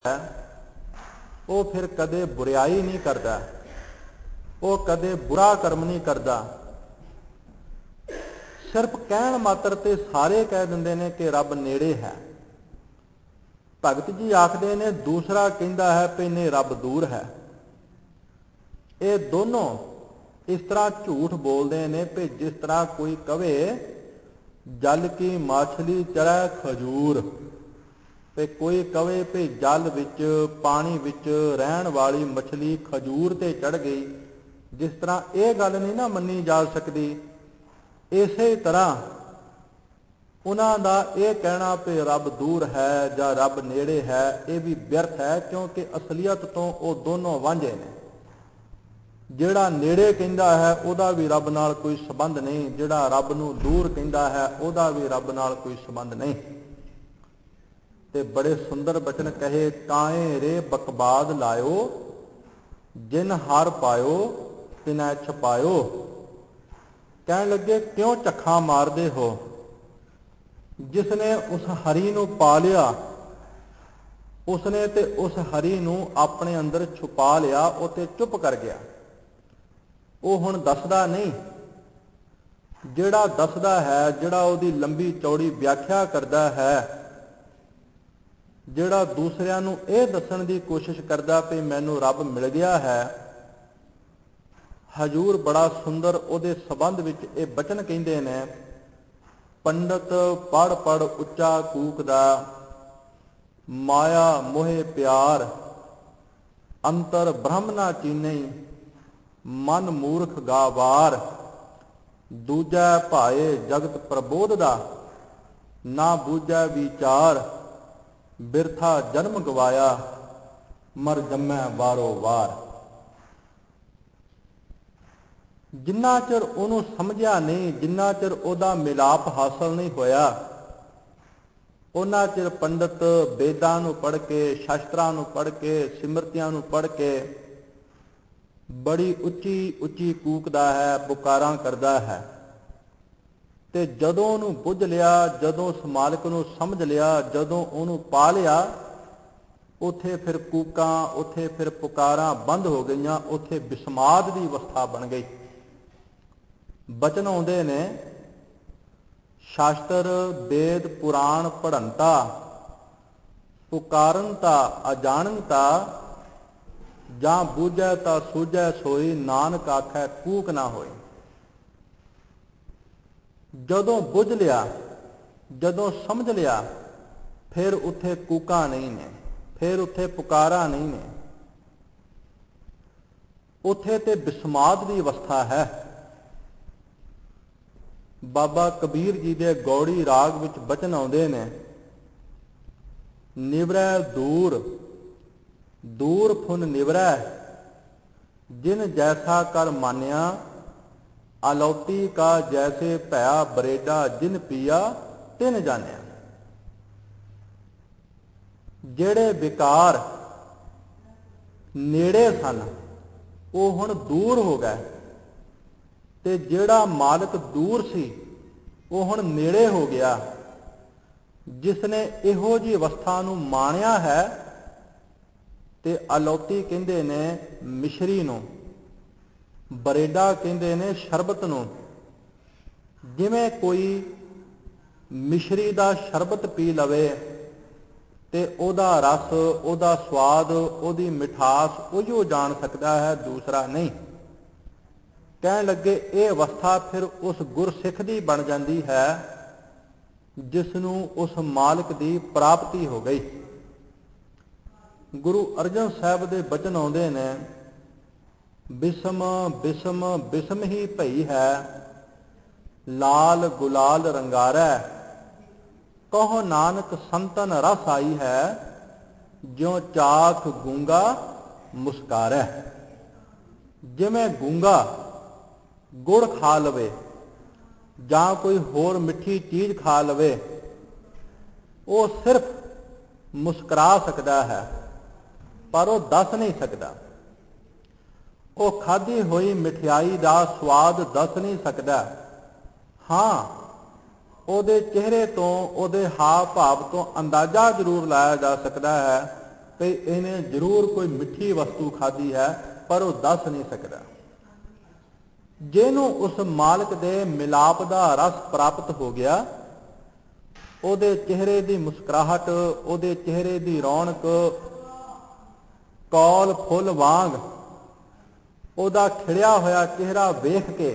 है वो फिर कदे बुराई नहीं करता, वो कदे बुरा कर्म नहीं करता। सिर्फ कहण मात्र ते सारे कह दिंदे ने कि रब नेड़े है। भगत जी आखदे ने दूसरा कहंदा है कि नहीं रब दूर है। ये दोनों इस तरह झूठ बोलते ने कि जिस तरह कोई कवे जल की माछली चढ़े खजूर, ते कोई कवे कि जल विच पानी विच रहन वाली मछली खजूर ते चढ़ गई। जिस तरह ये गल नहीं ना मनी जा सकती, इसे तरह उन्हां दा ये कहना कि रब दूर है या रब नेड़े है ये भी व्यर्थ है, क्योंकि असलीयत तो वो दोनों वांझे ने। जिहड़ा नेड़े कहंदा है उहदा भी रब नाल कोई संबंध नहीं, जिहड़ा रब नूं दूर कहंदा है उहदा भी रब नाल कोई संबंध नहीं। ते बड़े सुंदर बचन कहे, काए रे बकबाद लायो जिन हार पायो तिनै छपायो। कहने लगे क्यों झक्खा मारदे हो, जिसने उस हरी नूं पा लिया उसने ते उस हरी नूं अपने अंदर छुपा लिया, वो ते चुप कर गया। वो हुण दसदा नहीं, जिहड़ा दसदा है, जिहड़ा उहदी लंबी चौड़ी व्याख्या करदा है, जिहड़ा दूसरिਆਂ ਨੂੰ ਇਹ ਦੱਸਣ ਦੀ ਕੋਸ਼ਿਸ਼ ਕਰਦਾ ਕਿ ਮੈਨੂੰ ਰੱਬ ਮਿਲ ਗਿਆ ਹੈ। ਹਜੂਰ ਬੜਾ ਸੁੰਦਰ ਉਹਦੇ ਸੰਬੰਧ ਵਿੱਚ ਇਹ ਬਚਨ ਕਹਿੰਦੇ ਨੇ, ਪੰਡਤ ਪੜ ਪੜ ਉੱਚਾ ਕੂਕਦਾ, ਮਾਇਆ ਮੋਹਿ ਪਿਆਰ ਅੰਤਰ ਬ੍ਰਹਮ ਨਾ ਚੀਨੈ, ਮਨ ਮੂਰਖ ਗਾਵਾਰ ਦੂਜੈ ਭਾਏ ਜਗਤ ਪ੍ਰਬੋਧ ਦਾ, ਨਾ ਬੂਝੈ ਵਿਚਾਰ बिरथा जन्म गवाया मर जम्मै वारो वार। जिन्ना चिर ਉਹਨੂੰ ਸਮਝਿਆ नहीं, जिन्ना चिर ਉਹਦਾ मिलाप हासिल नहीं होया, ਉਹਨਾਂ चिर पंडित वेदां ਨੂੰ पढ़ के, शास्त्रां ਨੂੰ पढ़ के, सिमरतियां ਨੂੰ पढ़ के बड़ी ਉੱਚੀ ਉੱਚੀ ਕੂਕਦਾ है, ਪੁਕਾਰਾਂ ਕਰਦਾ है। ਤੇ ਜਦੋਂ ਉਹਨੂੰ ਬੁੱਝ ਲਿਆ, ਜਦੋਂ ਉਸ ਮਾਲਕ ਨੂੰ ਸਮਝ ਲਿਆ, ਜਦੋਂ ਉਹਨੂੰ ਪਾ ਲਿਆ, ਉੱਥੇ ਫਿਰ ਕੂਕਾਂ, ਉੱਥੇ ਫਿਰ ਪੁਕਾਰਾਂ ਬੰਦ ਹੋ ਗਈਆਂ, ਉੱਥੇ ਵਿਸਮਾਦ ਦੀ ਅਵਸਥਾ ਬਣ ਗਈ। ਬਚਨ ਆਉਂਦੇ ਨੇ, ਸ਼ਾਸਤਰ ਵੇਦ ਪੁਰਾਣ ਪੜ੍ਹੰਤਾ, ਪੁਕਾਰਨਤਾ ਅਜਾਣਨਤਾ, ਜਾਂ ਬੂਝੈ ਤਾਂ ਸੂਝੈ ਸੋਈ, ਨਾਨਕ ਆਖੈ ਕੂਕ ਨਾ ਹੋਈ। ਜਦੋਂ ਬੁੱਝ ਲਿਆ, ਜਦੋਂ ਸਮਝ ਲਿਆ, ਫਿਰ ਉੱਥੇ ਕੂਕਾਂ ਨਹੀਂ ਨੇ, ਫਿਰ ਉੱਥੇ ਪੁਕਾਰਾਂ ਨਹੀਂ ਨੇ, ਉੱਥੇ ਤੇ ਵਿਸਮਾਦ ਦੀ ਅਵਸਥਾ ਹੈ। ਬਾਬਾ ਕਬੀਰ ਜੀ ਦੇ ਗੌੜੀ ਰਾਗ ਵਿੱਚ ਬਚਨ ਆਉਂਦੇ ਨੇ, ਨਿਵਰੈ ਦੂਰ ਦੂਰ ਫੁਨ ਨਿਵਰੈ, ਜਿਨ ਜੈਸਾ ਕਰ ਮਾਨਿਆ, आलौती का जैसे भया बरेडा, जिन पिया तिन जानिया। ਜਿਹੜੇ ਵਿਕਾਰ ਨੇੜੇ ਸਨ ਉਹ ਹੁਣ ਦੂਰ ਹੋ ਗਏ, ਤੇ ਜਿਹੜਾ ਮਾਲਕ ਦੂਰ ਸੀ ਉਹ ਹੁਣ ਨੇੜੇ ਹੋ ਗਿਆ। ਜਿਸ ਨੇ ਇਹੋ ਜਿਹੀ ਅਵਸਥਾ ਨੂੰ ਮਾਣਿਆ ਹੈ, ਤੇ ਅਲੌਤੀ ਕਹਿੰਦੇ ਨੇ ਮਿਸ਼ਰੀ ਨੂੰ, ਬਰੇਡਾ ਕਹਿੰਦੇ ਨੇ ਸ਼ਰਬਤ ਨੂੰ। ਜਿਵੇਂ ਕੋਈ ਮਿਸ਼ਰੀ ਦਾ ਸ਼ਰਬਤ ਪੀ ਲਵੇ ਤੇ ਉਹਦਾ ਰਸ, ਉਹਦਾ ਸਵਾਦ, ਉਹਦੀ ਮਿਠਾਸ ਉਹੀਓ ਜਾਣ ਸਕਦਾ ਹੈ, ਦੂਸਰਾ ਨਹੀਂ। ਕਹਿਣ ਲੱਗੇ ਇਹ ਅਵਸਥਾ ਫਿਰ ਉਸ ਗੁਰਸਿੱਖ ਦੀ ਬਣ ਜਾਂਦੀ ਹੈ ਜਿਸ ਨੂੰ ਉਸ ਮਾਲਕ ਦੀ ਪ੍ਰਾਪਤੀ ਹੋ ਗਈ। ਗੁਰੂ ਅਰਜਨ ਸਾਹਿਬ ਦੇ ਬਚਨ ਆਉਂਦੇ ਨੇ, ਬਿਸਮ ਬਿਸਮ ਬਿਸਮ ਹੀ ਭਈ ਹੈ, ਲਾਲ ਗੁਲਾਲ ਰੰਗਾਰੈ, ਕਹੋ ਨਾਨਕ ਸੰਤਨ ਰਸ ਆਈ ਹੈ, ਜਿਉ ਚਾਖ ਗੂੰਗਾ ਮੁਸਕਾਰੈ। ਜਿਵੇਂ ਗੂੰਗਾ ਗੁੜ ਖਾ ਲਵੇ ਜਾਂ ਕੋਈ ਹੋਰ ਮਿੱਠੀ ਚੀਜ਼ ਖਾ ਲਵੇ, ਉਹ ਸਿਰਫ ਮੁਸਕਰਾ ਸਕਦਾ ਹੈ ਪਰ ਉਹ ਦੱਸ ਨਹੀਂ ਸਕਦਾ। ਉਹ ਖਾਧੀ ਹੋਈ ਮਠਿਆਈ ਦਾ ਸਵਾਦ ਦੱਸ ਨਹੀਂ ਸਕਦਾ। ਹਾਂ, ਉਹਦੇ ਚਿਹਰੇ ਤੋਂ, ਉਹਦੇ ਹਾਵ ਭਾਵ ਤੋਂ ਅੰਦਾਜ਼ਾ ਜ਼ਰੂਰ ਲਾਇਆ ਜਾ ਸਕਦਾ ਹੈ ਕਿ ਇਹਨੇ ਜ਼ਰੂਰ ਕੋਈ ਮਿੱਠੀ ਵਸਤੂ ਖਾਧੀ ਹੈ, ਪਰ ਉਹ ਦੱਸ ਨਹੀਂ ਸਕਦਾ। ਜਿਹਨੂੰ ਉਸ ਮਾਲਕ ਦੇ ਮਿਲਾਪ ਦਾ ਰਸ ਪ੍ਰਾਪਤ ਹੋ ਗਿਆ, ਉਹਦੇ ਚਿਹਰੇ ਦੀ ਮੁਸਕਰਾਹਟ, ਉਹਦੇ ਚਿਹਰੇ ਦੀ ਰੌਣਕ ਕੌਲ ਫੁੱਲ ਵਾਂਗ ਉਹਦਾ ਖਿੜਿਆ ਹੋਇਆ ਚਿਹਰਾ ਵੇਖ ਕੇ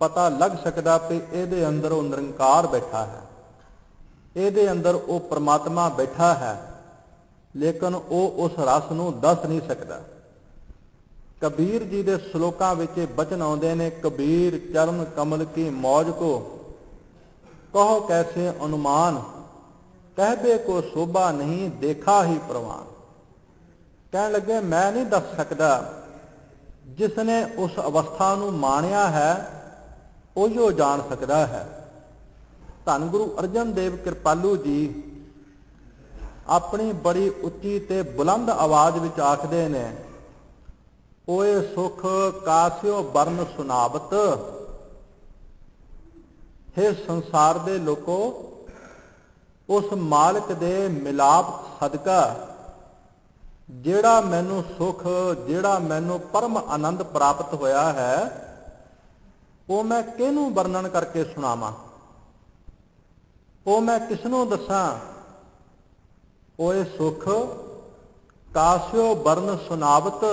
ਪਤਾ ਲੱਗ ਸਕਦਾ ਕਿ ਇਹਦੇ ਅੰਦਰ ਉਹ ਨਿਰੰਕਾਰ ਬੈਠਾ ਹੈ, ਇਹਦੇ ਅੰਦਰ ਉਹ ਪ੍ਰਮਾਤਮਾ ਬੈਠਾ ਹੈ, ਲੇਕਿਨ ਉਹ ਉਸ ਰਸ ਨੂੰ ਦੱਸ ਨਹੀਂ ਸਕਦਾ। ਕਬੀਰ ਜੀ ਦੇ ਸ਼ਲੋਕਾਂ ਵਿੱਚ ਬਚਨ ਆਉਂਦੇ ਨੇ, ਕਬੀਰ ਚਰਨ ਕਮਲ ਕੀ ਮੌਜ ਕੋ ਕਹੋ ਕੈਸੇ ਅਨੁਮਾਨ, ਕਹਿਬੇ ਕੋ ਸ਼ੋਭਾ ਨਹੀਂ ਦੇਖਾ ਹੀ ਪ੍ਰਵਾਨ। ਕਹਿਣ ਲੱਗੇ ਮੈਂ ਨਹੀਂ ਦੱਸ ਸਕਦਾ, ਜਿਸ ਨੇ ਉਸ ਅਵਸਥਾ ਨੂੰ ਮਾਣਿਆ ਹੈ ਉਹੀਓ ਜਾਣ ਸਕਦਾ ਹੈ। ਧੰਨ ਗੁਰੂ ਅਰਜਨ ਦੇਵ ਕਿਰਪਾਲੂ ਜੀ ਆਪਣੀ ਬੜੀ ਉੱਚੀ ਤੇ ਬੁਲੰਦ ਆਵਾਜ਼ ਵਿੱਚ ਆਖਦੇ ਨੇ, ਓਏ ਸੁਖ ਕਾਸਿਓ ਬਰਨ ਸੁਨਾਵਤ। हे ਸੰਸਾਰ ਦੇ ਲੋਕੋ, ਉਸ ਮਾਲਕ ਦੇ ਮਿਲਾਪ ਸਦਕਾ ਜਿਹੜਾ ਮੈਨੂੰ ਸੁਖ, ਜਿਹੜਾ ਮੈਨੂੰ ਪਰਮ ਆਨੰਦ ਪ੍ਰਾਪਤ ਹੋਇਆ ਹੈ, ਉਹ ਮੈਂ ਕਿਹਨੂੰ ਵਰਣਨ ਕਰਕੇ ਸੁਣਾਵਾਂ, ਉਹ ਮੈਂ ਕਿਸ ਨੂੰ ਦੱਸਾਂ। ਓਏ ਸੁਖ ਕਾਸਿਓ ਬਰਨ ਸੁਨਾਵਤ,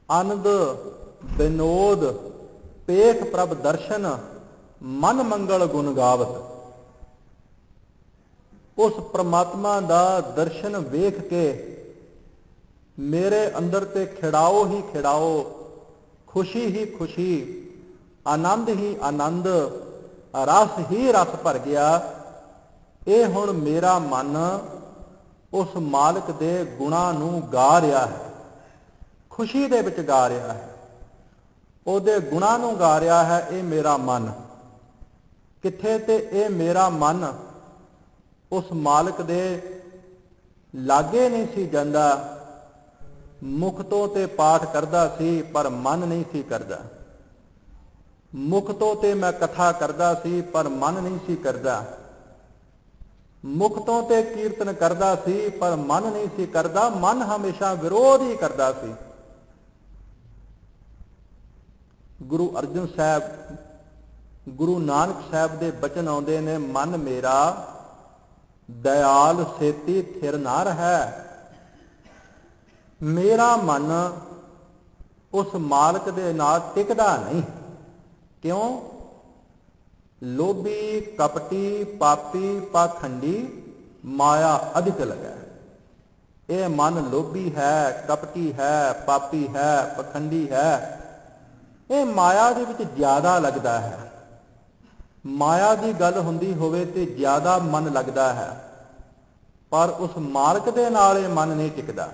ਆਨੰਦ ਵਿਨੋਦ ਪੇਖ ਪ੍ਰਭ ਦਰਸ਼ਨ, ਮਨ ਮੰਗਲ ਗੁਣ ਗਾਵਤ। ਉਸ ਪ੍ਰਮਾਤਮਾ ਦਾ ਦਰਸ਼ਨ ਵੇਖ ਕੇ ਮੇਰੇ ਅੰਦਰ ਤੇ ਖਿੜਾਓ ਹੀ ਖਿੜਾਓ, ਖੁਸ਼ੀ ਹੀ ਖੁਸ਼ੀ, ਆਨੰਦ ਹੀ ਆਨੰਦ, ਰਸ ਹੀ ਰਸ ਭਰ ਗਿਆ। ਇਹ ਹੁਣ ਮੇਰਾ ਮਨ ਉਸ ਮਾਲਕ ਦੇ ਗੁਣਾਂ ਨੂੰ ਗਾ ਰਿਹਾ ਹੈ, ਖੁਸ਼ੀ ਦੇ ਵਿੱਚ ਗਾ ਰਿਹਾ ਹੈ, ਉਹਦੇ ਗੁਣਾਂ ਨੂੰ ਗਾ ਰਿਹਾ ਹੈ। ਇਹ ਮੇਰਾ ਮਨ ਕਿੱਥੇ, ਤੇ ਇਹ ਮੇਰਾ ਮਨ ਉਸ ਮਾਲਕ ਦੇ ਲਾਗੇ ਨਹੀਂ ਸੀ ਜਾਂਦਾ। ਮੁਖ ਤੋਂ ਤੇ ਪਾਠ ਕਰਦਾ ਸੀ, ਪਰ ਮਨ ਨਹੀਂ ਸੀ ਕਰਦਾ। ਮੁਖ ਤੋਂ ਤੇ ਮੈਂ ਕਥਾ ਕਰਦਾ ਸੀ, ਪਰ ਮਨ ਨਹੀਂ ਸੀ ਕਰਦਾ। ਮੁਖ ਤੋਂ ਤੇ ਕੀਰਤਨ ਕਰਦਾ ਸੀ, ਪਰ ਮਨ ਨਹੀਂ ਸੀ ਕਰਦਾ। ਮਨ ਹਮੇਸ਼ਾ ਵਿਰੋਧ ਹੀ ਕਰਦਾ ਸੀ। ਗੁਰੂ ਅਰਜਨ ਸਾਹਿਬ, ਗੁਰੂ ਨਾਨਕ ਸਾਹਿਬ ਦੇ ਬਚਨ ਆਉਂਦੇ ਨੇ, ਮਨ ਮੇਰਾ ਦਇਆਲ ਸੇਤੀ ਥਿਰ ਨਾ ਰਹੈ। ਮੇਰਾ ਮਨ ਉਸ ਮਾਲਕ ਦੇ ਨਾਲ ਟਿਕਦਾ ਨਹੀਂ। ਕਿਉਂ? ਲੋਭੀ, ਕਪਟੀ, ਪਾਪੀ, ਪਾਖੰਡੀ, ਮਾਇਆ ਅਧਿਕ ਲਗੈ। ਇਹ ਮਨ ਲੋਭੀ ਹੈ, ਕਪਟੀ ਹੈ, ਪਾਪੀ ਹੈ, ਪਖੰਡੀ ਹੈ। ਇਹ ਮਾਇਆ ਦੇ ਵਿੱਚ ਜ਼ਿਆਦਾ ਲੱਗਦਾ ਹੈ। ਮਾਇਆ ਦੀ ਗੱਲ ਹੁੰਦੀ ਹੋਵੇ ਤੇ ਜ਼ਿਆਦਾ ਮਨ ਲੱਗਦਾ ਹੈ, ਪਰ ਉਸ ਮਾਲਕ ਦੇ ਨਾਲ ਇਹ ਮਨ ਨਹੀਂ ਟਿਕਦਾ।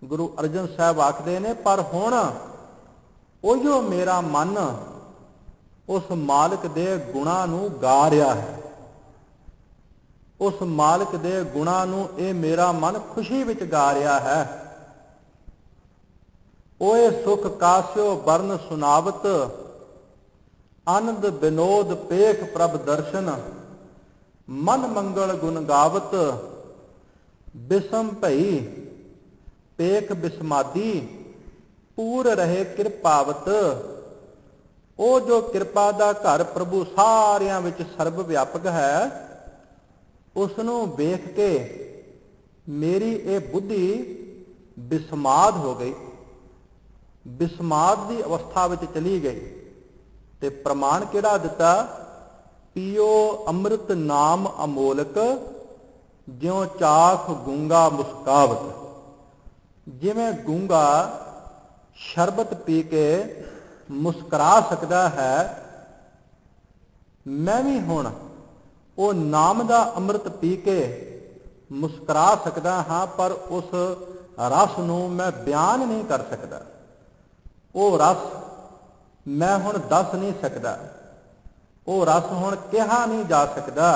ਗੁਰੂ ਅਰਜਨ ਸਾਹਿਬ ਆਖਦੇ ਨੇ, ਪਰ ਹੁਣ ਉਹੀਓ ਮੇਰਾ ਮਨ ਉਸ ਮਾਲਕ ਦੇ ਗੁਣਾਂ ਨੂੰ ਗਾ ਰਿਹਾ ਹੈ। ਉਸ ਮਾਲਕ ਦੇ ਗੁਣਾਂ ਨੂੰ ਇਹ ਮੇਰਾ ਮਨ ਖੁਸ਼ੀ ਵਿੱਚ ਗਾ ਰਿਹਾ ਹੈ। ਓਏ ਸੁਖ ਕਾਸਿਓ ਬਰਨ ਸੁਨਾਵਤ, ਆਨੰਦ ਵਿਨੋਦ ਪੇਖ ਪ੍ਰਭ ਦਰਸ਼ਨ, ਮਨ ਮੰਗਲ ਗੁਣ ਗਾਵਤ। ਬਿਸਮ ਭਈ ਪੇਖ ਬਿਸਮਾਦੀ, ਪੂਰ ਰਹੇ ਕਿਰਪਾਵਤ। ਉਹ ਜੋ ਕਿਰਪਾ ਦਾ ਘਰ ਪ੍ਰਭੂ ਸਾਰਿਆਂ ਵਿੱਚ ਸਰਬ ਵਿਆਪਕ ਹੈ, ਉਸ ਨੂੰ ਵੇਖ ਕੇ ਮੇਰੀ ਇਹ ਬੁੱਧੀ ਬਿਸਮਾਦ ਹੋ ਗਈ, ਬਿਸਮਾਦ ਦੀ ਅਵਸਥਾ ਵਿੱਚ ਚਲੀ ਗਈ। ਤੇ ਪ੍ਰਮਾਣ ਕਿਹੜਾ ਦਿੱਤਾ? ਪੀਓ ਅੰਮ੍ਰਿਤ ਨਾਮ ਅਮੋਲਕ, ਜਿਉ ਚਾਖ ਗੂੰਗਾ ਮੁਸਕਾਵਤ। ਜਿਵੇਂ ਗੂੰਗਾ ਸ਼ਰਬਤ ਪੀ ਕੇ ਮੁਸਕਰਾ ਸਕਦਾ ਹੈ, ਮੈਂ ਵੀ ਹੁਣ ਉਹ ਨਾਮ ਦਾ ਅੰਮ੍ਰਿਤ ਪੀ ਕੇ ਮੁਸਕਰਾ ਸਕਦਾ ਹਾਂ, ਪਰ ਉਸ ਰਸ ਨੂੰ ਮੈਂ ਬਿਆਨ ਨਹੀਂ ਕਰ ਸਕਦਾ। ਉਹ ਰਸ ਮੈਂ ਹੁਣ ਦੱਸ ਨਹੀਂ ਸਕਦਾ। ਉਹ ਰਸ ਹੁਣ ਕਿਹਾ ਨਹੀਂ ਜਾ ਸਕਦਾ।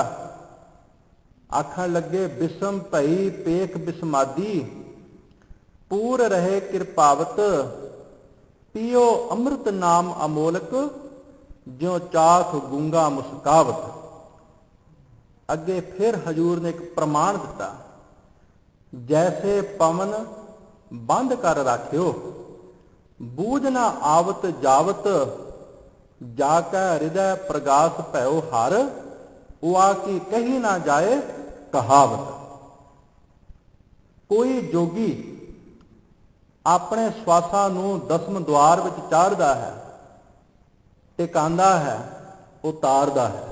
ਆਖਣ ਲੱਗੇ, ਬਿਸਮ ਭਈ ਪੇਖ ਬਿਸਮਾਦੀ, ਪੂਰ ਰਹੇ ਕਿਰਪਾਵਤ। ਪੀਓ ਅੰਮ੍ਰਿਤ ਨਾਮ ਅਮੋਲਕ, ਜਿਉ ਚਾਖ ਗੂੰਗਾ ਮੁਸਕਾਵਤ। ਅੱਗੇ ਫਿਰ ਹਜੂਰ ਨੇ ਇੱਕ ਪ੍ਰਮਾਣ ਦਿੱਤਾ, जैसे पवन बंद कर राख्यो, बूझ न आवत जावत, जाकै हृदय प्रगास भैओ हर, उआ की कही ना जाए कहावत। कोई जोगी अपने श्वासां नूं दसम द्वार विच चाढ़दा है, टिकांदा है, उतारदा है,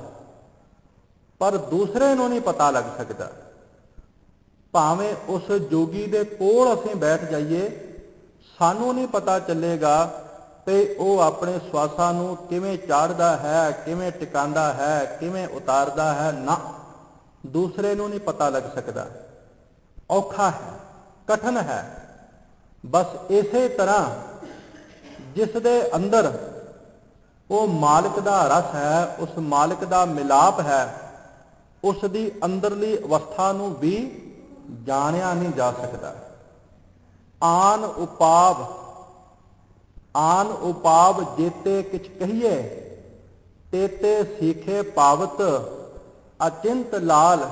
पर दूसरे नूं नहीं पता लग सकता। भावें उस जोगी दे कोल असीं बैठ जाइए, सानू नहीं पता चलेगा कि वह अपने श्वासां नूं किवें चाढ़दा है, किवें टिकांदा है, किवें उतारदा है। ना, दूसरे नूं नहीं पता लग सकता। औखा है, कठिन है। बस इसे तरह जिस दे अंदर वो मालिक दा रस है, उस मालिक दा मिलाप है, उस दी अंदरली अवस्था नूं भी जानिया नहीं जा सकता। आन उपाव जेते किछ कहिए, तेते सीखे पावत, अचिंत लाल।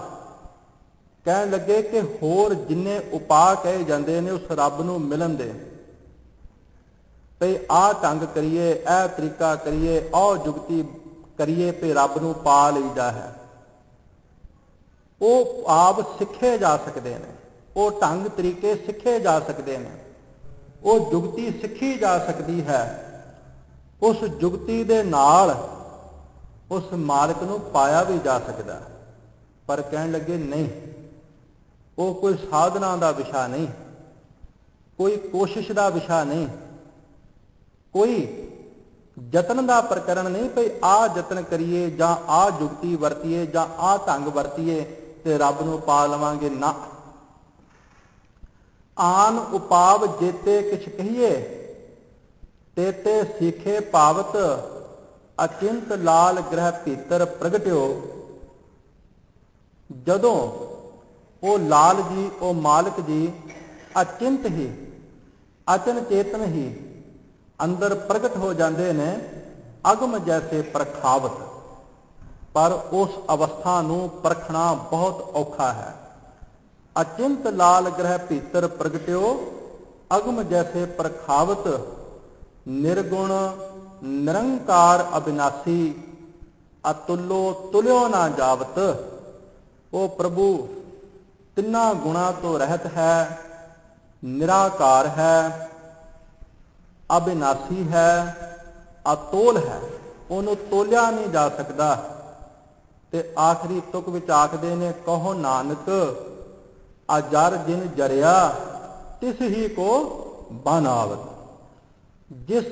कहन लगे कि होर जिन्ने उपाय कहे जाते हैं उस रब नूं मिलन दे, भई आ ढंग करिए, ए तरीका करिए, आ जुगती करिए, भई रब नूं पा लईदा है। वो आप सिखे जा सकते हैं, वो ढंग तरीके सिखे जा सकते हैं, वो जुगती सिखी जा सकती है। उस जुगती दे नाल उस मालिक नूं पाया भी जा सकता। पर कहन लगे नहीं, वो कोई साधना का विषय नहीं, कोई कोशिश का विषय नहीं, कोई जतन का प्रकरण नहीं, भई आ जतन करिए जां आ जुगती वरतीए जां आ ढंग वरतीए ते रब नूं पा लवांगे। ना, आन उपाव जेते किछ कहिए, तेते सीखे पावत, अचिंत लाल ग्रह भीतर प्रगट्यो। जदों वो लाल जी, वो मालिक जी अचिंत ही, अचन चेतन ही अंदर प्रगट हो जाते ने, अगम जैसे परखावत। पर उस अवस्था नूं परखना बहुत औखा है। अचिंत लाल ग्रह भीतर प्रगट्यो, अगम जैसे परखावत। निर्गुण निरंकार अविनाशी, अतुलो तुल्यो ना जावत। वो प्रभु तिन्ना गुणा तो रहत है, निराकार है, अविनाशी है, अतोल है, उन्होंने तोलिया नहीं जा सकता। ते आखिरी तुक विच आखदे ने, कहो नानक अजर जिन जरिया, तिस ही को बनावत। जिस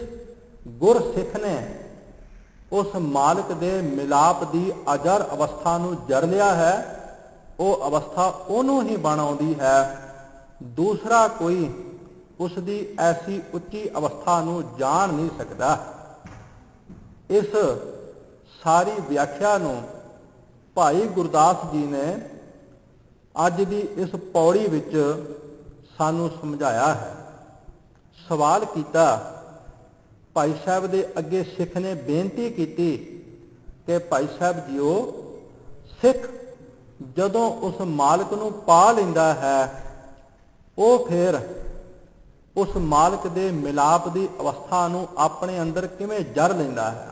गुर सिख ने उस मालिक दे मिलाप दी अजर अवस्था नूं जर लिया है, वो अवस्था ओनू ही बनाउंदी है। दूसरा कोई उसकी ऐसी उच्ची अवस्था नूं जान नहीं सकता। इस सारी व्याख्या नूं भाई गुरदास जी ने अज दी इस पौड़ी विच सानू समझाया है। सवाल किया, भाई साहब दे अगे सिख ने बेनती की कि भाई साहब जीओ, सिख जदों उस मालिक नूं पा लैंदा है, वो फिर उस मालिक दे मिलाप दी अवस्था नूं अपने अंदर किवें जर लैंदा है।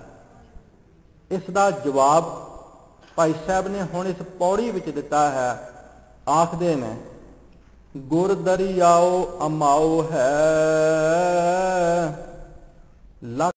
इसका जवाब भाई साहब ने हुण इस पौड़ी विच दिता है। आखदे ने, गुर दरियाओ अमाओ है,